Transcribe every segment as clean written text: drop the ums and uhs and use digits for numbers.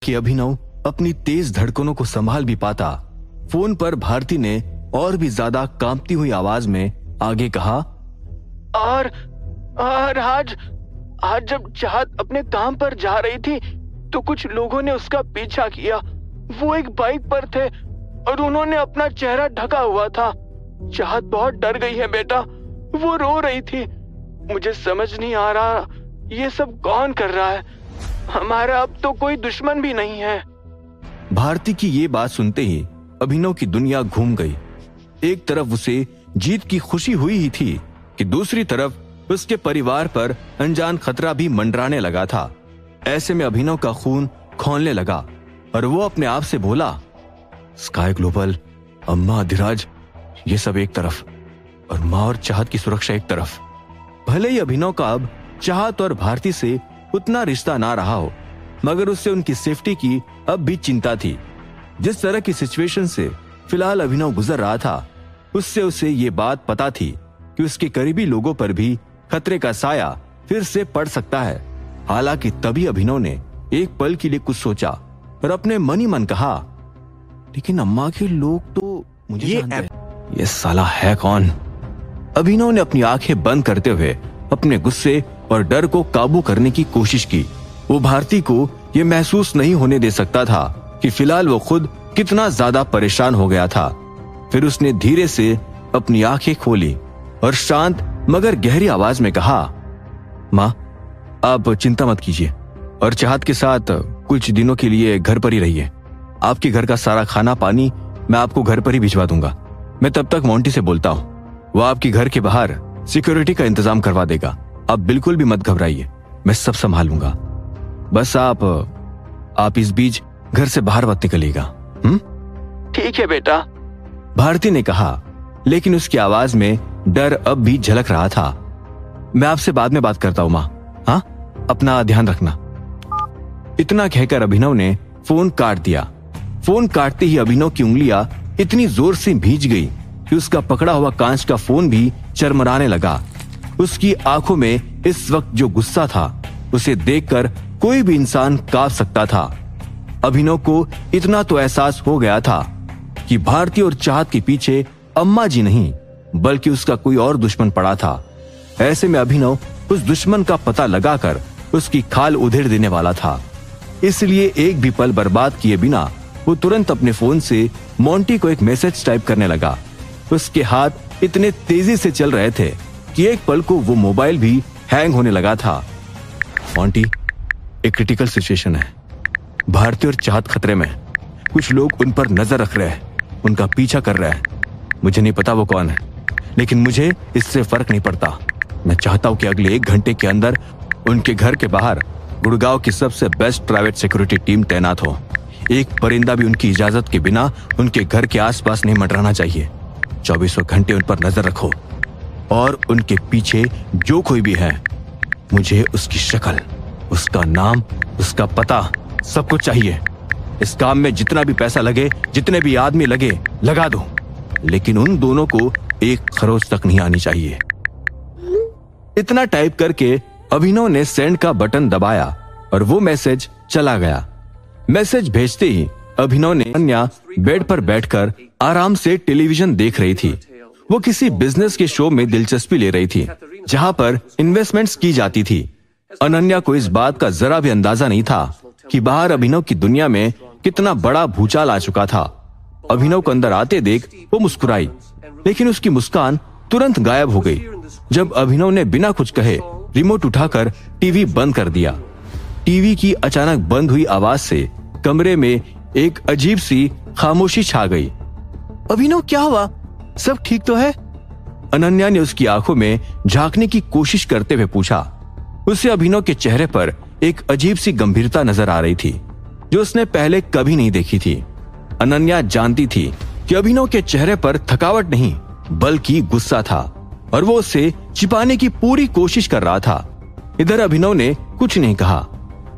कि अभिनव अपनी तेज धड़कनों को संभाल भी पाता, फोन पर भारती ने और भी ज्यादा कांपती हुई आवाज में आगे कहा, और आज जब चाहत अपने काम पर जा रही थी तो कुछ लोगों ने उसका पीछा किया। वो एक बाइक पर थे और उन्होंने अपना चेहरा ढका हुआ था। चाहत बहुत डर गई है बेटा, वो रो रही थी। मुझे समझ नहीं आ रहा ये सब कौन कर रहा है। हमारा अब तो कोई दुश्मन भी नहीं है। भारती की ये बात सुनते ही अभिनव की दुनिया घूम गई। एक तरफ उसे जीत की खुशी हुई ही थी कि दूसरी तरफ उसके परिवार पर अनजान खतरा भी मंडराने लगा था। ऐसे में अभिनव का खून खौलने लगा और वो अपने आप से बोला, स्काई ग्लोबल, अम्मा, अधिराज, ये सब एक तरफ और माँ और चाहत की सुरक्षा एक तरफ। भले ही अभिनव का अब चाहत और भारती से उतना रिश्ता ना रहा हो, मगर उससे उनकी सेफ्टी की अब भी चिंता थी। जिस तरह की सिचुएशन से फिलहाल अभिनव गुजर रहा था, उससे उसे ये बात पता थी कि उसके करीबी लोगों पर भी खतरे का साया फिर से पड़ सकता है। हालांकि तभी अभिनव ने एक पल के लिए कुछ सोचा और अपने मन ही मन कहा, लेकिन अम्मा के लोग तो मुझे जानते हैं। ये साला है कौन? अभिनव ने अपनी आंखें बंद करते हुए अपने गुस्से और डर को काबू करने की कोशिश की। वो भारती को ये महसूस नहीं होने दे सकता था कि फिलहाल वो खुद कितना ज्यादा परेशान हो गया था। फिर उसने धीरे से अपनी आंखें खोली और शांत मगर गहरी आवाज में कहा, माँ, आप चिंता मत कीजिए और चाहत के साथ कुछ दिनों के लिए घर पर ही रहिए। आपके घर का सारा खाना पानी मैं आपको घर पर ही भिजवा दूंगा। मैं तब तक मोंटी से बोलता हूँ, वो आपकी घर के बाहर सिक्योरिटी का इंतजाम करवा देगा। आप बिल्कुल भी मत घबराइए, मैं सब संभाल लूंगा। बस आप इस बीच घर से बाहर मत निकलिएगा। ठीक है बेटा, भारती ने कहा, लेकिन उसकी आवाज में डर अब भी झलक रहा था। मैं आपसे बाद में बात करता हूँ माँ, हाँ, अपना ध्यान रखना। इतना कहकर अभिनव ने फोन काट दिया। फोन काटते ही अभिनव की उंगलियां इतनी जोर से भीज गई कि उसका पकड़ा हुआ कांच का फोन भी चरमराने लगा। उसकी आंखों में इस वक्त जो गुस्सा था, उसे देखकर कोई भी इंसान कांप सकता था। अभिनव को इतना तो एहसास हो गया था कि भारती और चाहत के पीछे अम्मा जी नहीं, बल्कि उसका कोई और दुश्मन पड़ा था। ऐसे में अभिनव उस दुश्मन का पता लगाकर उसकी खाल उधेड़ देने वाला था। इसलिए एक भी पल बर्बाद किए बिना वो तुरंत अपने फोन से मोंटी को एक मैसेज टाइप करने लगा। उसके हाथ इतने तेजी से चल रहे थे कि एक पल को वो मोबाइल भी हैंग होने लगा था। मोंटी, एक क्रिटिकल सिचुएशन है। भारती और चाहत खतरे में। कुछ लोग उन पर नजर रख रहे हैं, उनका पीछा कर रहे हैं। मुझे नहीं पता वो कौन है, लेकिन मुझे इससे फर्क नहीं पड़ता। मैं चाहता हूं कि अगले 1 घंटे के अंदर उनके घर के बाहर गुड़गांव की सबसे बेस्ट प्राइवेट सिक्योरिटी टीम तैनात हो। एक परिंदा भी उनकी इजाजत के बिना उनके घर के आसपास नहीं मंडराना चाहिए। 24 घंटे उन पर नजर रखो और उनके पीछे जो कोई भी है, मुझे उसकी शक्ल, उसका नाम, उसका पता, सब कुछ चाहिए। इस काम में जितना भी पैसा लगे, जितने भी आदमी लगे, लगा दो, लेकिन उन दोनों को एक खरोच तक नहीं आनी चाहिए। इतना टाइप करके अभिनव ने सेंड का बटन दबाया और वो मैसेज चला गया। मैसेज भेजते ही अभिनव ने अनन्या बेड पर बैठकर आराम से टेलीविजन देख रही थी। वो किसी बिजनेस के शो में दिलचस्पी ले रही थी, जहां पर इन्वेस्टमेंट्स की जाती थी। अनन्या को इस बात का जरा भी अंदाजा नहीं था कि बाहर अभिनव की दुनिया में कितना बड़ा भूचाल आ चुका था। अभिनव को अंदर आते देख वो मुस्कुराई, लेकिन उसकी मुस्कान तुरंत गायब हो गई जब अभिनव ने बिना कुछ कहे रिमोट उठाकर टीवी बंद कर दिया। टीवी की अचानक बंद हुई आवाज से कमरे में एक अजीब सी खामोशी छा गई। अभिनव, क्या हुआ? सब ठीक तो है? अनन्या ने उसकी आंखों में झांकने की कोशिश करते हुए पूछा। उसे अभिनव के चेहरे पर एक अजीब सी गंभीरता नजर आ रही थी, जो उसने पहले कभी नहीं देखी थी। अनन्या जानती थी कि अभिनव के चेहरे पर थकावट नहीं, बल्कि गुस्सा था और वो उसे छिपाने की पूरी कोशिश कर रहा था। इधर अभिनव ने कुछ नहीं कहा।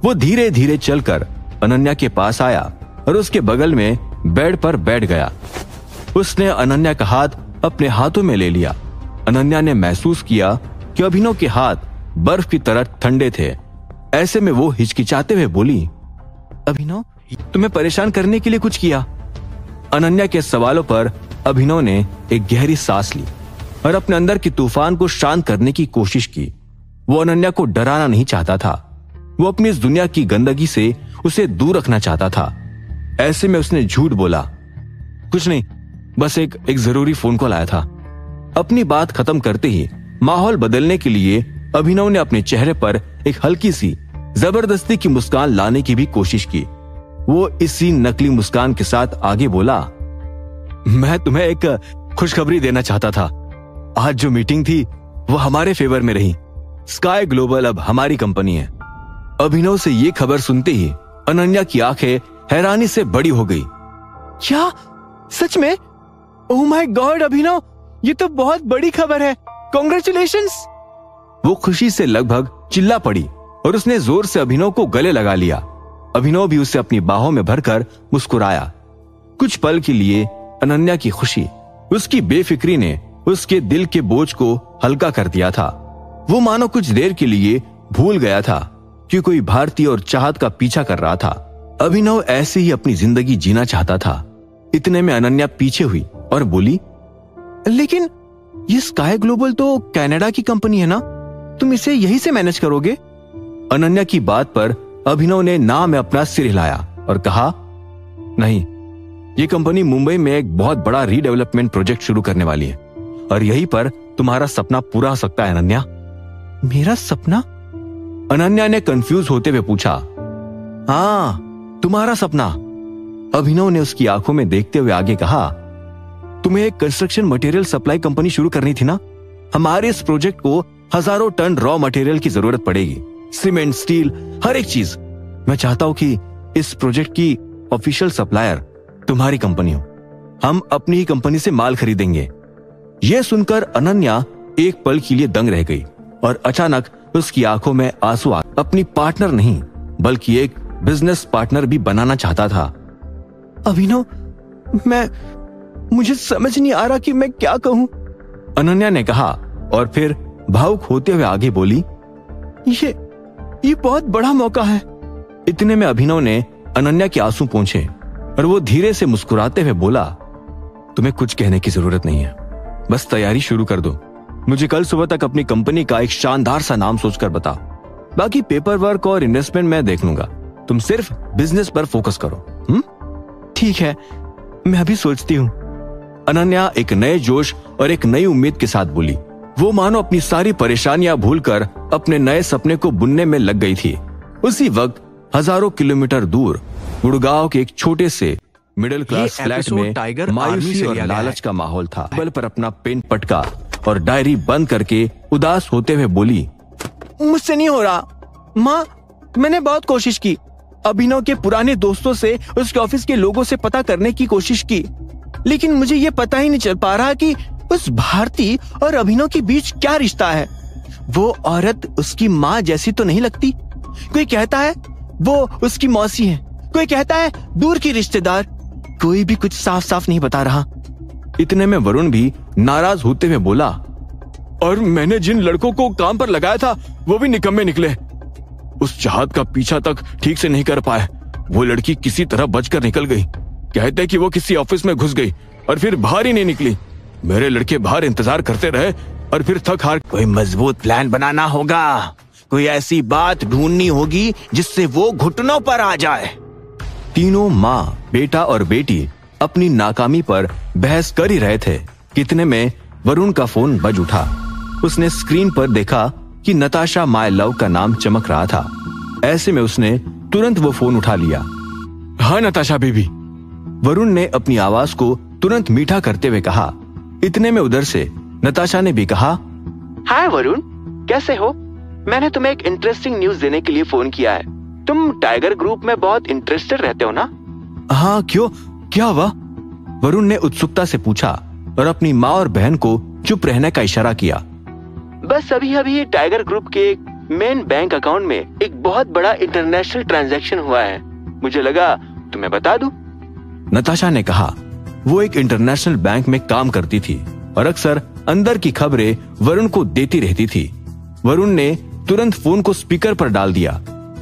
वो धीरे धीरे चलकर अनन्या के पास आया और उसके बगल में बेड पर बैठ गया। उसने अनन्या का हाथ अपने हाथों में ले लिया। अनन्या ने महसूस किया कि अभिनव के हाथ बर्फ की तरह ठंडे थे। ऐसे में वो हिचकिचाते हुए बोली, अभिनव, तुम्हें परेशान करने के लिए कुछ किया? अनन्या के सवालों पर अभिनव ने एक गहरी सांस ली और अपने अंदर की तूफान को शांत करने की कोशिश की। वो अनन्या को डराना नहीं चाहता था। वो अपनी इस दुनिया की गंदगी से उसे दूर रखना चाहता था। ऐसे में उसने झूठ बोला, कुछ नहीं, बस एक जरूरी फोन कॉल आया था। अपनी बात खत्म करते ही माहौल बदलने के लिए अभिनव ने अपने चेहरे पर एक हल्की सी जबरदस्ती की मुस्कान लाने की भी कोशिश की। वो इसी नकली मुस्कान के साथ आगे बोला, मैं तुम्हें एक खुशखबरी देना चाहता था। आज जो मीटिंग थी वो हमारे फेवर में रही। स्काई ग्लोबल अब हमारी कंपनी है। अभिनव से ये खबर सुनते ही अनन्या की आंखें हैरानी से बड़ी हो गई। क्या सच में? ओह माय गॉड अभिनव, ये तो बहुत बड़ी खबर है। कांग्रेचुलेशंस। वो खुशी से लगभग चिल्ला पड़ी और उसने जोर से अभिनव को गले लगा लिया। अभिनव भी उसे अपनी बाहों में भरकर मुस्कुराया। कुछ पल के लिए अनन्या की खुशी, उसकी बेफिक्री ने उसके दिल के बोझ को हल्का कर दिया था। वो मानो कुछ देर के लिए भूल गया था कि कोई भारतीय और चाहत का पीछा कर रहा था। अभिनव ऐसे ही अपनी जिंदगी जीना चाहता था। इतने में अनन्या पीछे हुई और बोली, लेकिन ये स्काई ग्लोबल तो कनाडा की कंपनी है ना, तुम इसे यहीं से मैनेज करोगे? अनन्या की बात पर अभिनव ने ना में अपना सिर हिलाया और कहा, नहीं, ये कंपनी मुंबई में एक बहुत बड़ा रीडेवलपमेंट प्रोजेक्ट शुरू करने वाली है और यहीं पर तुम्हारा सपना पूरा हो सकता है। अनन्या, मेरा सपना? अनन्या ने कंफ्यूज होते हुए पूछा। हाँ, तुम्हारा सपना। अभिनव ने उसकी आंखों में देखते हुए आगे कहा, तुम्हें एक कंस्ट्रक्शन मटेरियल सप्लाई कंपनी शुरू करनी थी ना। हमारे इस प्रोजेक्ट को हजारों टन रॉ मटेरियल की जरूरत पड़ेगी, सीमेंट, स्टील, हर एक चीज। मैं चाहता हूं कि इस प्रोजेक्ट की ऑफिशियल सप्लायर तुम्हारी कंपनी हो। हम अपनी ही कंपनी से माल खरीदेंगे। यह सुनकर अनन्या एक पल के लिए दंग रह गई और अचानक उसकी आंखों में आंसू आ। अपनी पार्टनर नहीं बल्कि एक बिजनेस पार्टनर भी बनाना चाहता था। अभिनव, मुझे समझ नहीं आ रहा कि मैं क्या कहूं, अनन्या ने कहा और फिर भावुक होते हुए आगे बोली, ये बहुत बड़ा मौका है। इतने में अभिनव ने अनन्या के आंसू पोंछे और वो धीरे से मुस्कुराते हुए बोला, तुम्हें कुछ कहने की जरूरत नहीं है, बस तैयारी शुरू कर दो। मुझे कल सुबह तक अपनी कंपनी का एक शानदार सा नाम सोचकर बताओ। बाकी पेपर वर्क और इन्वेस्टमेंट मैं देख लूंगा। तुम सिर्फ बिजनेस पर फोकस करो। ठीक है, मैं अभी सोचती हूँ। अनन्या एक नए जोश और एक नई उम्मीद के साथ बोली। वो मानो अपनी सारी परेशानियां भूलकर अपने नए सपने को बुनने में लग गई थी। उसी वक्त हजारों किलोमीटर दूर गुड़गांव के एक छोटे से मिडिल क्लास फ्लैट में मायूसी और लालच का माहौल था। टेबल पर अपना पेन पटका और डायरी बंद करके उदास होते हुए बोली, मुझसे नहीं हो रहा माँ। मैंने बहुत कोशिश की, अभिनव के पुराने दोस्तों से, उसके ऑफिस के लोगों से पता करने की कोशिश की, लेकिन मुझे ये पता ही नहीं चल पा रहा कि उस भारती और अभिनव के बीच क्या रिश्ता है। वो औरत उसकी माँ जैसी तो नहीं लगती। कोई कहता है वो उसकी मौसी है, कोई कहता है दूर की रिश्तेदार। कोई भी कुछ साफ साफ नहीं बता रहा। इतने में वरुण भी नाराज होते हुए बोला, और मैंने जिन लड़कों को काम पर लगाया था वो भी निकम्मे निकले। उस चाहत का पीछा तक ठीक से नहीं कर पाए। वो लड़की किसी तरह बचकर निकल गई। कहते कि वो किसी ऑफिस में घुस गई और फिर बाहर ही नहीं निकली। मेरे लड़के बाहर इंतजार करते रहे और फिर थक हार। कोई मजबूत प्लान बनाना होगा, कोई ऐसी बात ढूंढनी होगी जिससे वो घुटनों पर आ जाए। तीनों माँ, बेटा और बेटी अपनी नाकामी पर बहस कर ही रहे थे। कितने में वरुण का फोन बज उठा। उसने स्क्रीन पर देखा कि नताशा माय लव का नाम चमक रहा था। ऐसे में उसने तुरंत वो फोन उठा लिया। हाँ नताशा बेबी, वरुण ने अपनी आवाज को तुरंत मीठा करते हुए कहा। इतने में उधर से नताशा ने भी कहा, हाय वरुण, कैसे हो? मैंने तुम्हें एक इंटरेस्टिंग न्यूज देने के लिए फोन किया है। तुम टाइगर ग्रुप में बहुत इंटरेस्टेड रहते हो ना? हाँ, क्यों, क्या हुआ? वरुण ने उत्सुकता से पूछा और अपनी माँ और बहन को चुप रहने का इशारा किया। बस अभी टाइगर ग्रुप के मेन बैंक अकाउंट में एक बहुत बड़ा इंटरनेशनल ट्रांजैक्शन हुआ है। मुझे लगा तुम्हें बता दूं। नताशा ने कहा। वो एक इंटरनेशनल बैंक में काम करती थी और अक्सर अंदर की खबरें वरुण को देती रहती थी। वरुण ने तुरंत फोन को स्पीकर पर डाल दिया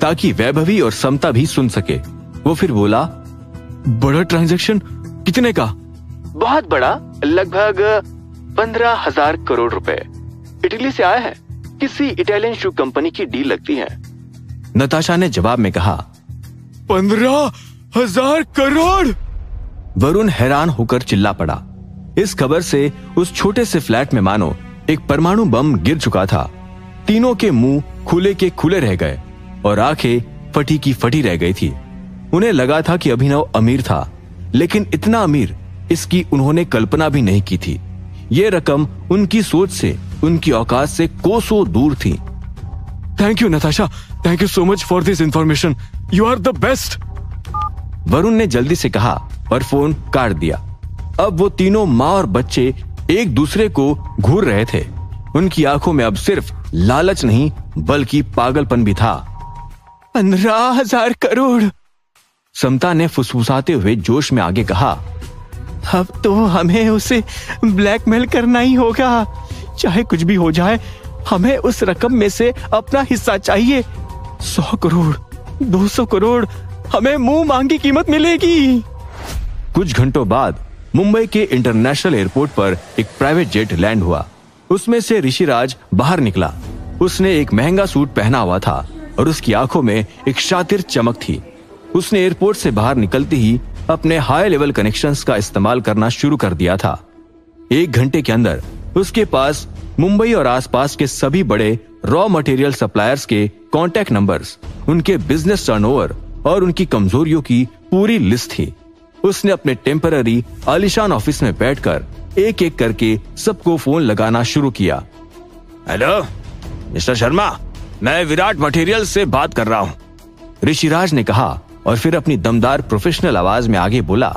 ताकि वैभवी और समता भी सुन सके। वो फिर बोला, बड़ा ट्रांजैक्शन कितने का? बहुत बड़ा, लगभग 15,000 करोड़ रुपए। इटली से आया है, किसी इटालियन शू कंपनी की डील लगती है। नताशा ने जवाब में कहा, 15,000 करोड़? वरुण हैरान होकर चिल्ला पड़ा। इस खबर से उस छोटे से फ्लैट में मानो एक परमाणु बम गिर चुका था। तीनों के मुंह खुले के खुले रह गए और आंखें फटी की फटी रह गई थी। उन्हें लगा था कि अभिनव अमीर था, लेकिन इतना अमीर इसकी उन्होंने कल्पना भी नहीं की थी। ये रकम उनकी सोच से, उनकी औकात से कोसों दूर थी। Thank you Natasha, thank you so much for this information, you are the best. Varun ने जल्दी से कहा और फोन काट दिया। अब वो तीनों माँ और बच्चे एक दूसरे को घूर रहे थे। उनकी आंखों में अब सिर्फ लालच नहीं बल्कि पागलपन भी था। 15,000 करोड़, समता ने फुसफुसाते हुए जोश में आगे कहा। अब तो हमें उसे ब्लैकमेल करना ही होगा। चाहे कुछ भी हो जाए, हमें उस रकम में से अपना हिस्सा चाहिए। 100 करोड़, 200 करोड़, हमें मुंह मांगी कीमत मिलेगी। कुछ घंटों बाद मुंबई के इंटरनेशनल एयरपोर्ट पर एक प्राइवेट जेट लैंड हुआ। उसमें से ऋषिराज बाहर निकला। उसने एक महंगा सूट पहना हुआ था और उसकी आंखों में एक शातिर चमक थी। उसने एयरपोर्ट से बाहर निकलते ही अपने हाई लेवल कनेक्शंस का इस्तेमाल करना शुरू कर दिया था। 1 घंटे के अंदर उसके पास मुंबई और आसपास के सभी बड़े रॉ मटेरियल सप्लायर्स के कॉन्टैक्ट नंबर्स, उनके बिजनेस टर्नओवर और उनकी कमजोरियों की पूरी लिस्ट थी। उसने अपने टेम्पररी आलीशान ऑफिस में बैठकर एक एक करके सबको फोन लगाना शुरू किया। हेलो मिस्टर शर्मा, मैं विराट मटेरियल से बात कर रहा हूँ, ऋषिराज ने कहा और फिर अपनी दमदार प्रोफेशनल आवाज में आगे बोला।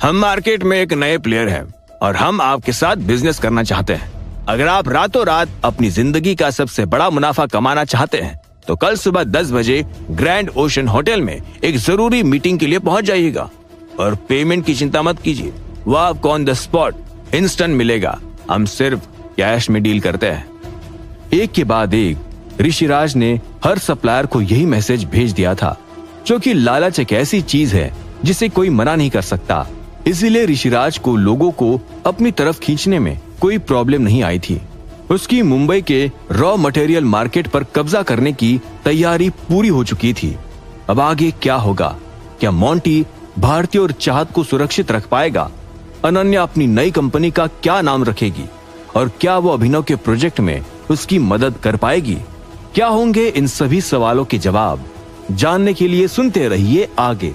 हम मार्केट में एक नए प्लेयर हैं और हम आपके साथ बिजनेस करना चाहते हैं। अगर आप रातों रात अपनी जिंदगी का सबसे बड़ा मुनाफा कमाना चाहते हैं तो कल सुबह 10 बजे ग्रैंड ओशन होटल में एक जरूरी मीटिंग के लिए पहुंच जाइएगा। और पेमेंट की चिंता मत कीजिए, वो आपको ऑन द स्पॉट इंस्टेंट मिलेगा। हम सिर्फ कैश में डील करते हैं। एक के बाद एक ऋषिराज ने हर सप्लायर को यही मैसेज भेज दिया था, क्योंकि लालच एक ऐसी चीज है जिसे कोई मना नहीं कर सकता। इसीलिए ऋषिराज को लोगों को अपनी तरफ खींचने में कोई प्रॉब्लम नहीं आई थी। उसकी मुंबई के रॉ मटेरियल मार्केट पर कब्जा करने की तैयारी पूरी हो चुकी थी। अब आगे क्या होगा? क्या मोंटी भारतीय और चाहत को सुरक्षित रख पाएगा? अनन्या अपनी नई कंपनी का क्या नाम रखेगी? और क्या वो अभिनव के प्रोजेक्ट में उसकी मदद कर पाएगी? क्या होंगे इन सभी सवालों के जवाब? जानने के लिए सुनते रहिए आगे।